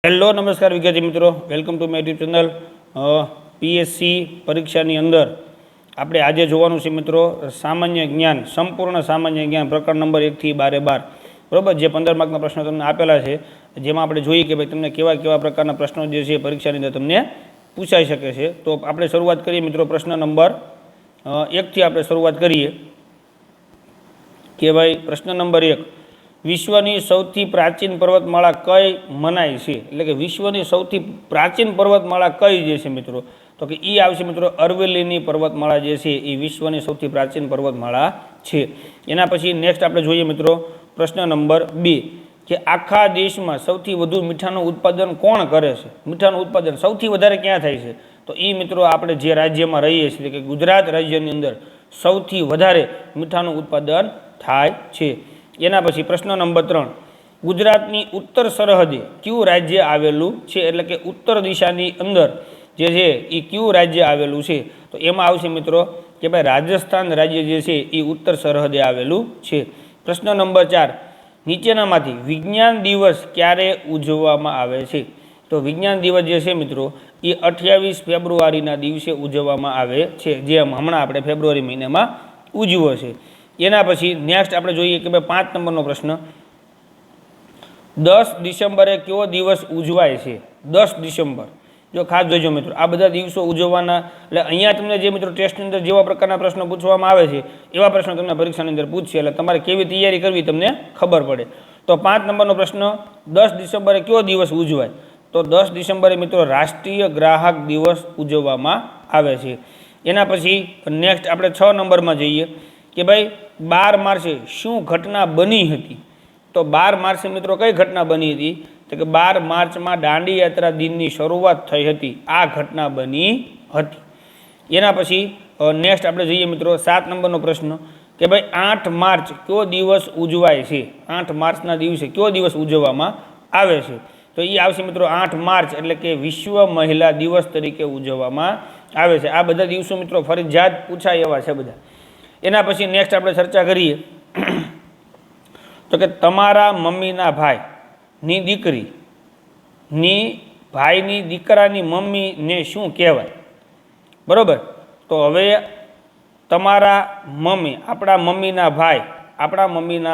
Hello નમસ્કાર વિદ્યાર્થી મિત્રો, welcome to my YouTube channel. PSC પરીક્ષાની અંદર આપણે આજે જોવાનું છે મિત્રો સામાન્ય જ્ઞાન, સંપૂર્ણ સામાન્ય જ્ઞાન પ્રકરણ નંબર 1 થી 12 બરાબર. જે 15 માર્કના પ્રશ્નો તમને આપેલા છે, જેમાં આપણે જોઈએ કે ભાઈ તમને કેવા કેવા પ્રકારના પ્રશ્નો જે છે પરીક્ષાની અંદર તમને પૂછાઈ શકે છે. તો આપણે શરૂઆત કરીએ મિત્રો પ્રશ્ન નંબર 1 થી આપણે શરૂઆત કરીએ કે ભાઈ પ્રશ્ન નંબર 1, વિશ્વની સૌથી પ્રાચીન પર્વતમાળા કઈ મનાય છે? એટલે કે વિશ્વની સૌથી પ્રાચીન પર્વતમાળા કઈ જે છે મિત્રો, તો કે એ આવશે મિત્રો અરવલ્લીની પર્વતમાળા જે છે એ વિશ્વની સૌથી પ્રાચીન પર્વતમાળા છે. એના પછી નેક્સ્ટ આપણે જોઈએ મિત્રો પ્રશ્ન નંબર 2 કે આખા દેશમાં સૌથી વધુ મીઠાનું ઉત્પાદન કોણ કરે છે? મીઠાનું ઉત્પાદન સૌથી વધારે ક્યાં થાય છે? તો એ મિત્રો આપણે જે રાજ્યમાં રહીએ છીએ કે ગુજરાત રાજ્યની અંદર સૌથી વધારે મીઠાનું ઉત્પાદન થાય છે. એના પછી પ્રશ્ન નંબર 3, ગુજરાતની ઉત્તર સરહદે કયું રાજ્ય આવેલું છે? એટલે કે ઉત્તર દિશાની અંદર જે છે એ કયું રાજ્ય આવેલું છે? તો એમાં આવશે મિત્રો કે ભાઈ રાજસ્થાન રાજ્ય જે છે એ ઉત્તર સરહદે આવેલું છે. પ્રશ્ન નંબર 4, નીચેનામાંથી વિજ્ઞાન દિવસ ક્યારે ઉજવવામાં આવે છે? તો વિજ્ઞાન દિવસ જે છે મિત્રો એ 28 ફેબ્રુઆરીના દિવસે ઉજવવામાં આવે છે, જે હમણાં આપણે ફેબ્રુઆરી મહિનામાં ઉજવ્યો છે. એના પછી નેક્સ્ટ આપણે જોઈએ કે ભાઈ 5 નંબરનો પ્રશ્ન, 10 ડિસેમ્બરે કયો દિવસ ઉજવાય છે? 10 ડિસેમ્બર, જો ખાસ જોઈજો મિત્રો, આ બધા દિવસો ઉજવવાના. એટલે અહીંયા તમને જે મિત્રો ટેસ્ટની અંદર જેવા પ્રકારના પ્રશ્નો પૂછવામાં આવે છે એવા પ્રશ્નો તમને પરીક્ષાની અંદર પૂછશે, એટલે તમારે કેવી તૈયારી કરવી તમને ખબર પડે. તો 5 નંબરનો પ્રશ્ન, 10 ડિસેમ્બરે કયો દિવસ ઉજવાય? તો 10 ડિસેમ્બરે મિત્રો રાષ્ટ્રીય ગ્રાહક દિવસ ઉજવવામાં આવે છે. એના પછી નેક્સ્ટ આપણે 6 નંબરમાં જઈએ કે ભાઈ 12 માર્ચે શું ઘટના બની હતી? તો 12 માર્ચે મિત્રો કઈ ઘટના બની હતી? તો કે 12 માર્ચમાં દાંડી યાત્રા દિનની શરૂઆત થઈ હતી, આ ઘટના બની હતી. એના પછી નેક્સ્ટ આપણે જોઈએ મિત્રો 7 નંબરનો પ્રશ્ન કે ભાઈ 8 માર્ચ કયો દિવસ ઉજવાય છે? 8 માર્ચના દિવસે કયો દિવસ ઉજવવામાં આવે છે? તો એ આવશે મિત્રો 8 માર્ચ, એટલે કે વિશ્વ મહિલા દિવસ તરીકે ઉજવવામાં આવે છે. આ બધા દિવસો મિત્રો ફરજિયાત પૂછાય એવા છે બધા. એના પછી નેક્સ્ટ આપણે ચર્ચા કરીએ તો કે તમારા મમ્મીના ભાઈની દીકરીની ભાઈની દીકરાની મમ્મીને શું કહેવાય? બરાબર. તો હવે તમારા મમ્મી, આપણા મમ્મીના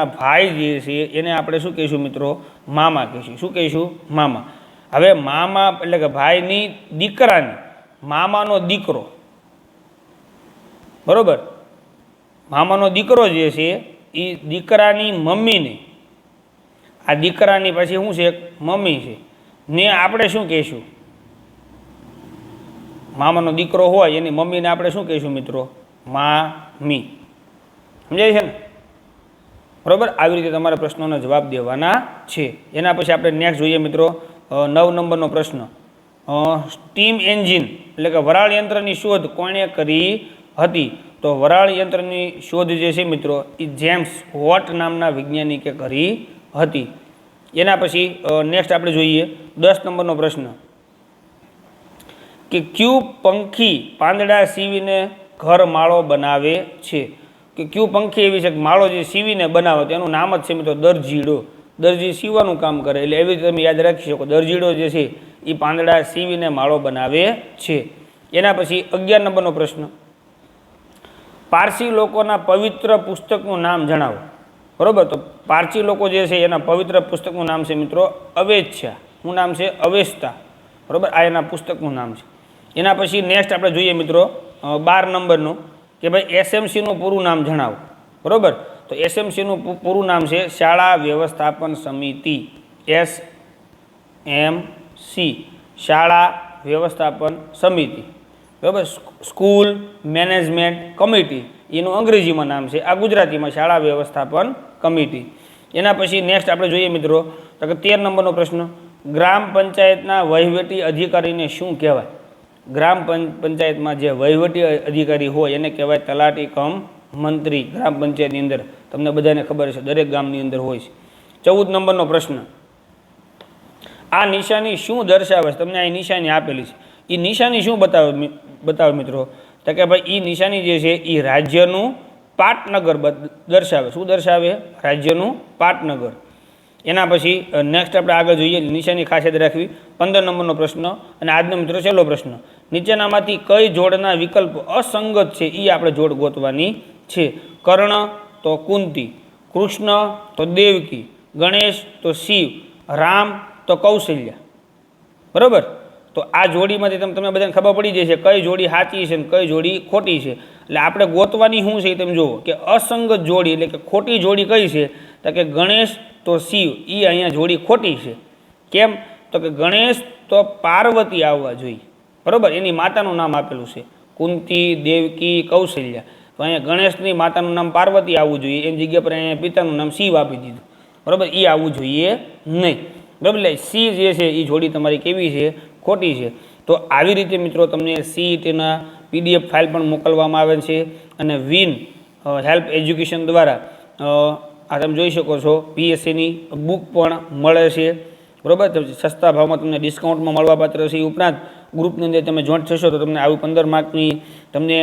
ભાઈ જે છે એને આપણે શું કહીશું મિત્રો? મામા કહીશું. શું કહીશું? મામા. હવે મામા એટલે કે ભાઈની દીકરાની મામાનો દીકરો, બરાબર, મામાનો દીકરો જે છે એ દીકરાની મમ્મીને, આ દીકરાની પછી શું છે? મમ્મી છે ને આપણે શું કહીશું? મામાનો દીકરો હોય એની મમ્મીને આપણે શું કહીશું મિત્રો? મામી. સમજાય છે ને? બરાબર. આવી રીતે તમારે પ્રશ્નોના જવાબ દેવાના છે. એના પછી આપણે નેક્સ્ટ જોઈએ મિત્રો 9 નંબરનો પ્રશ્ન, સ્ટીમ એન્જિન એટલે કે વરાળ યંત્રની શોધ કોણે કરી હતી? તો વરાળ યંત્રની શોધ જે છે મિત્રો એ જેમ્સ વોટ નામના વૈજ્ઞાનિકે કરી હતી. એના પછી નેક્સ્ટ આપણે જોઈએ 10 નંબરનો પ્રશ્ન કે ક્યુ પંખી પાંદડા સીવીને ઘર માળો બનાવે છે? કે ક્યુ પંખી એવી છે કે માળો જે સીવીને બનાવે તેનું નામ જ છે મિત્રો દરજીડો. દરજી સીવવાનું કામ કરે, એટલે એવી રીતે તમે યાદ રાખી શકો, દરજીડો જે છે એ પાંદડા સીવીને માળો બનાવે છે. એના પછી 11 નંબરનો પ્રશ્ન, પારસી લોકોના પવિત્ર પુસ્તકનું નામ જણાવો. બરાબર. તો પારસી લોકો જે છે એના પવિત્ર પુસ્તકનું નામ છે મિત્રો અવેચ્છા. શું નામ છે? અવેસ્તા. બરાબર. આ એના પુસ્તકનું નામ છે. એના પછી નેક્સ્ટ આપણે જોઈએ મિત્રો 12 નંબરનું કે ભાઈ એસએમસીનું પૂરું નામ જણાવો. બરાબર. તો એસએમસીનું પૂરું નામ છે શાળા વ્યવસ્થાપન સમિતિ. SMC, શાળા વ્યવસ્થાપન સમિતિ. બરાબર. સ્કૂલ મેનેજમેન્ટ કમિટી એનું અંગ્રેજીમાં નામ છે, આ ગુજરાતીમાં શાળા વ્યવસ્થાપન કમિટી. એના પછી નેક્સ્ટ આપણે જોઈએ મિત્રો તો કે 13 નંબરનો પ્રશ્ન, ગ્રામ પંચાયતના વહીવટી અધિકારીને શું કહેવાય? ગ્રામ પંચાયતમાં જે વહીવટી અધિકારી હોય એને કહેવાય તલાટી કમ મંત્રી. ગ્રામ પંચાયતની અંદર તમને બધાને ખબર છે દરેક ગામની અંદર હોય છે. 14 નંબરનો પ્રશ્ન, આ નિશાની શું દર્શાવે છે? તમને આ નિશાની આપેલી છે, એ નિશાની શું બતાવે મિત્રો? તો કે ભાઈ એ નિશાની જે છે એ રાજ્યનું પાટનગર દર્શાવે. શું દર્શાવે? રાજ્યનું પાટનગર. એના પછી નેક્સ્ટ આપણે આગળ જોઈએ, નિશાની ખાસ યાદ રાખવી. 15 નંબરનો પ્રશ્ન અને આજનો મિત્રો છેલ્લો પ્રશ્ન. નીચેનામાંથી કઈ જોડના વિકલ્પ અસંગત છે એ આપણે જોડ ગોતવાની છે. કર્ણ તો કુંતી, કૃષ્ણ તો દેવકી, ગણેશ તો શિવ, રામ તો કૌશલ્યા. બરાબર, તો આ જોડીમાંથી તમને બધાને ખબર પડી જશે કઈ જોડી સાચી છે અને કઈ જોડી ખોટી છે. એટલે આપણે ગોતવાની શું છે તમે જુઓ કે અસંગત જોડી એટલે કે ખોટી જોડી કઈ છે, તો કે ગણેશ તો શિવ, એ અહીંયા જોડી ખોટી છે. કેમ? તો કે ગણેશ તો પાર્વતી આવવા જોઈએ. બરાબર, એની માતાનું નામ આપેલું છે કુંતી, દેવકી, કૌશલ્યા. તો અહીંયા ગણેશની માતાનું નામ પાર્વતી આવવું જોઈએ, એની જગ્યા પર અહીંયા પિતાનું નામ શિવ આપી દીધું. બરાબર, એ આવવું જોઈએ નહીં. બરાબર, એટલે શિવ જે છે એ જોડી તમારી કેવી છે? ખોટી છે. તો આવી રીતે મિત્રો તમને CETના PDF ફાઇલ પણ મોકલવામાં આવે છે અને વિન હેલ્પ એજ્યુકેશન દ્વારા આ તમે જોઈ શકો છો PSCની બુક પણ મળે છે. બરાબર, સસ્તા ભાવમાં તમને ડિસ્કાઉન્ટમાં મળવાપાત્ર છે. એ ઉપરાંત ગ્રુપની અંદર તમે જોઈન્ટ થશો તો તમને આવી 15 માર્કની તમને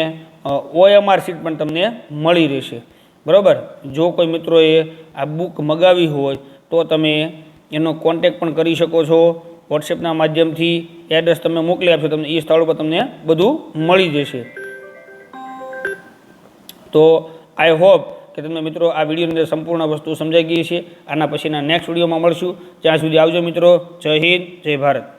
OMR સીટ પણ તમને મળી રહેશે. બરાબર, જો કોઈ મિત્રોએ આ બુક મગાવી હોય તો તમે એનો કોન્ટેક પણ કરી શકો છો વોટ્સએપના માધ્યમથી. એડ્રેસ તમે મોકલી આપશો, તમને એ સ્થળ પર તમને બધું મળી જશે. તો આઈ હોપ કે તમને મિત્રો આ વિડીયોની અંદર સંપૂર્ણ વસ્તુ સમજાઈ ગઈ છે. આના પછીના નેક્સ્ટ વિડીયોમાં મળશું. ત્યાં સુધી આવજો મિત્રો. જય હિન્દ, જય ભારત.